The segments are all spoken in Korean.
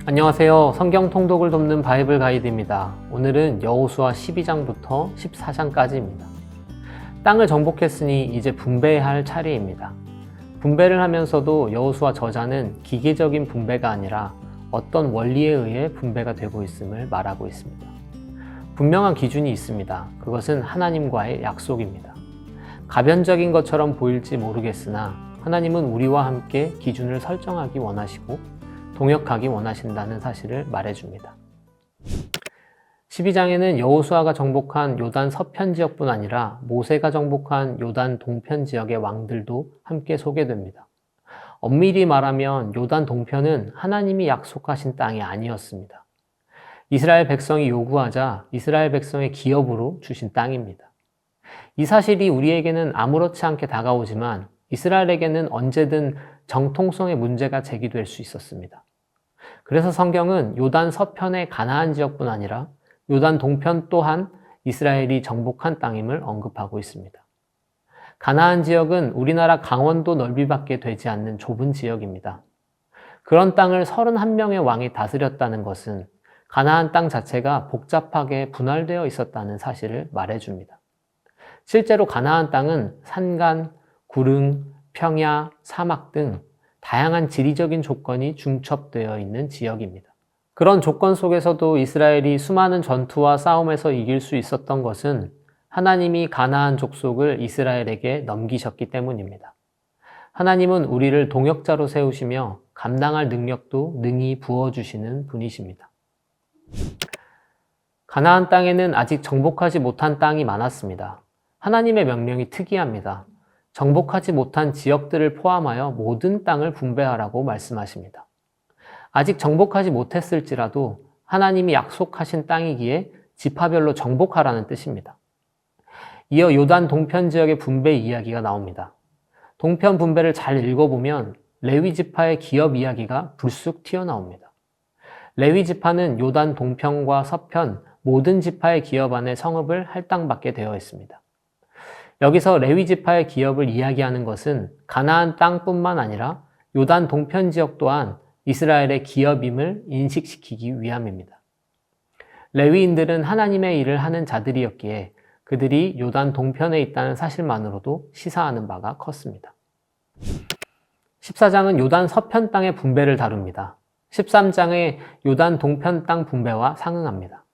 안녕하세요. 성경 통독을 돕는 바이블 가이드입니다. 오늘은 여호수아 12장부터 14장까지입니다. 땅을 정복했으니 이제 분배해야 할 차례입니다. 분배를 하면서도 여호수아 저자는 기계적인 분배가 아니라 어떤 원리에 의해 분배가 되고 있음을 말하고 있습니다. 분명한 기준이 있습니다. 그것은 하나님과의 약속입니다. 가변적인 것처럼 보일지 모르겠으나 하나님은 우리와 함께 기준을 설정하기 원하시고 동역하기 원하신다는 사실을 말해줍니다. 12장에는 여호수아가 정복한 요단 서편 지역뿐 아니라 모세가 정복한 요단 동편 지역의 왕들도 함께 소개됩니다. 엄밀히 말하면 요단 동편은 하나님이 약속하신 땅이 아니었습니다. 이스라엘 백성이 요구하자 이스라엘 백성의 기업으로 주신 땅입니다. 이 사실이 우리에게는 아무렇지 않게 다가오지만 이스라엘에게는 언제든 정통성의 문제가 제기될 수 있었습니다. 그래서 성경은 요단 서편의 가나안 지역뿐 아니라 요단 동편 또한 이스라엘이 정복한 땅임을 언급하고 있습니다. 가나안 지역은 우리나라 강원도 넓이밖에 되지 않는 좁은 지역입니다. 그런 땅을 31명의 왕이 다스렸다는 것은 가나안 땅 자체가 복잡하게 분할되어 있었다는 사실을 말해줍니다. 실제로 가나안 땅은 산간, 구릉, 평야, 사막 등 다양한 지리적인 조건이 중첩되어 있는 지역입니다. 그런 조건 속에서도 이스라엘이 수많은 전투와 싸움에서 이길 수 있었던 것은 하나님이 가나안 족속을 이스라엘에게 넘기셨기 때문입니다. 하나님은 우리를 동역자로 세우시며 감당할 능력도 능히 부어주시는 분이십니다. 가나안 땅에는 아직 정복하지 못한 땅이 많았습니다. 하나님의 명령이 특이합니다. 정복하지 못한 지역들을 포함하여 모든 땅을 분배하라고 말씀하십니다. 아직 정복하지 못했을지라도 하나님이 약속하신 땅이기에 지파별로 정복하라는 뜻입니다. 이어 요단 동편 지역의 분배 이야기가 나옵니다. 동편 분배를 잘 읽어보면 레위 지파의 기업 이야기가 불쑥 튀어나옵니다. 레위 지파는 요단 동편과 서편 모든 지파의 기업 안에 성읍을 할당받게 되어 있습니다. 여기서 레위 지파의 기업을 이야기하는 것은 가나안 땅뿐만 아니라 요단 동편 지역 또한 이스라엘의 기업임을 인식시키기 위함입니다. 레위인들은 하나님의 일을 하는 자들이었기에 그들이 요단 동편에 있다는 사실만으로도 시사하는 바가 컸습니다. 14장은 요단 서편 땅의 분배를 다룹니다. 13장의 요단 동편 땅 분배와 상응합니다.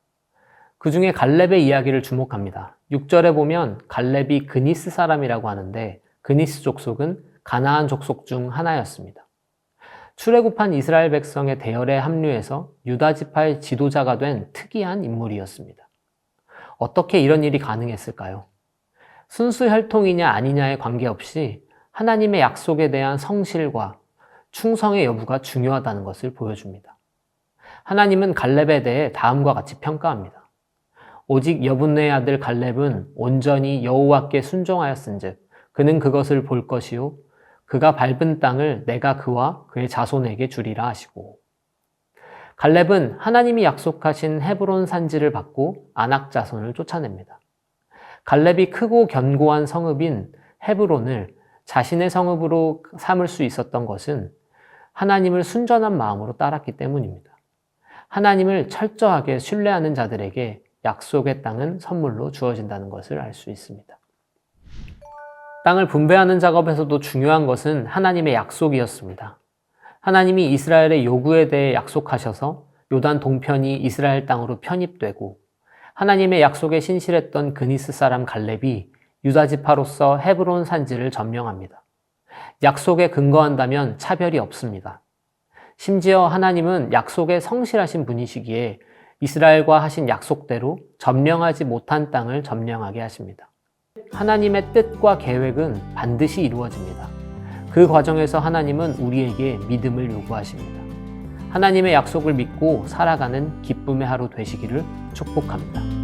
그 중에 갈렙의 이야기를 주목합니다. 6절에 보면 갈렙이 그니스 사람이라고 하는데 그니스 족속은 가나안 족속 중 하나였습니다. 출애굽한 이스라엘 백성의 대열에 합류해서 유다 지파의 지도자가 된 특이한 인물이었습니다. 어떻게 이런 일이 가능했을까요? 순수 혈통이냐 아니냐에 관계없이 하나님의 약속에 대한 성실과 충성의 여부가 중요하다는 것을 보여줍니다. 하나님은 갈렙에 대해 다음과 같이 평가합니다. 오직 여분네의 아들 갈렙은 온전히 여호와께 순종하였은즉 그는 그것을 볼 것이요 그가 밟은 땅을 내가 그와 그의 자손에게 주리라 하시고, 갈렙은 하나님이 약속하신 헤브론 산지를 받고 아낙 자손을 쫓아냅니다. 갈렙이 크고 견고한 성읍인 헤브론을 자신의 성읍으로 삼을 수 있었던 것은 하나님을 순전한 마음으로 따랐기 때문입니다. 하나님을 철저하게 신뢰하는 자들에게 약속의 땅은 선물로 주어진다는 것을 알 수 있습니다. 땅을 분배하는 작업에서도 중요한 것은 하나님의 약속이었습니다. 하나님이 이스라엘의 요구에 대해 약속하셔서 요단 동편이 이스라엘 땅으로 편입되고 하나님의 약속에 신실했던 그니스 사람 갈렙이 유다 지파로서 헤브론 산지를 점령합니다. 약속에 근거한다면 차별이 없습니다. 심지어 하나님은 약속에 성실하신 분이시기에 이스라엘과 하신 약속대로 점령하지 못한 땅을 점령하게 하십니다. 하나님의 뜻과 계획은 반드시 이루어집니다. 그 과정에서 하나님은 우리에게 믿음을 요구하십니다. 하나님의 약속을 믿고 살아가는 기쁨의 하루 되시기를 축복합니다.